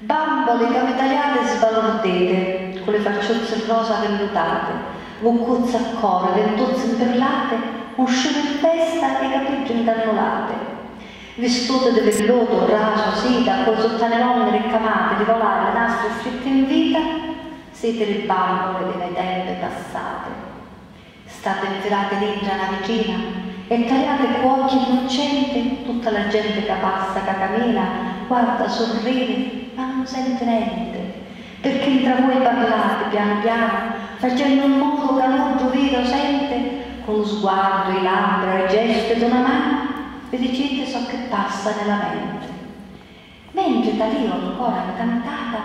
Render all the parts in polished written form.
Bambole camitagliate sbalordite, con le facciozze rosa vellutate, boccuzze a core, ventozze imperlate, un sciume in testa e capeggi incannolate, vestute di velluto, raso, seta, con sottane lunghe ricamate, di volare, nastri stritte in vita, siete le bambole delle tempe passate. State infilate dentro una vicina e tagliate con occhi innocenti tutta la gente che passa, che cammina, guarda, sorride, ma non sente niente, perché tra voi parlate piano piano, facendo un modo che non giovedro sente, con lo sguardo, i labbra, i gesti di una mano, vi dicete ciò che passa nella mente. Mentre da io ancora incantata,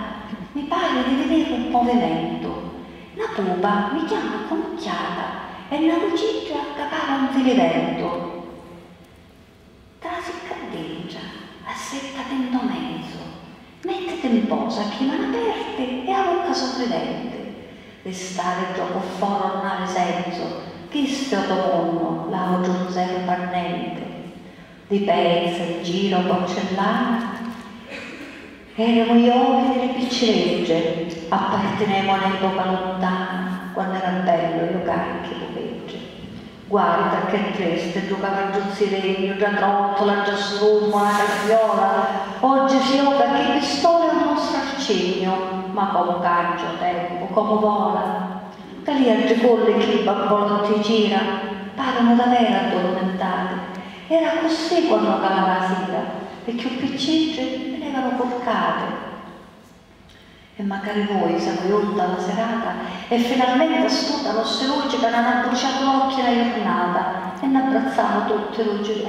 mi pare di vedere un movimento. Una pupa mi chiama con occhiata e una luciglia capava un filivento. Trasiccaddeggia, assetta tendo mezzo, mettete in posa a mani aperte e a bocca sorridente. Restare gioco foro non ha senso, chi sto tomonno, la giunzer parnente. Di pezza, in giro, porcellana, erano gli occhi delle picciregge, appartenevamo all'epoca lontana, quando era bello io carichi povegge. Guarda che triste, giocava il giuzziregno, già trottola, già sfumo, la cagliola, oggi si opera che pistola è uno strarcigno, ma come caggio tempo, come vola. Da lì al ricolle che i bambolotti gira, parano davvero addormentati. Era così quando calava la sera, perché i piccigge venivano porcate. E magari voi siete giunta la serata e finalmente astuta nostre luci che hanno bruciato l'occhio la giornata e ne abbrazzavano tutte luci.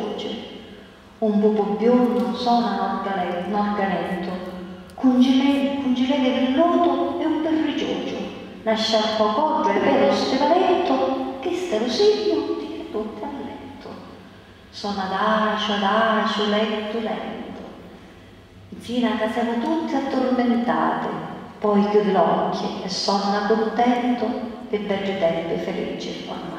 Un pupo biondo suona un organetto, con gilete velluto e un berrigiocio, una sciarpa coggio e vero stivaletto, che ste lo segno di tutte a letto. Sono adagio, lento. Fino a che siamo tutti addormentate, poi chiudi l'occhio e sonna contento e belli tempi felici ormai.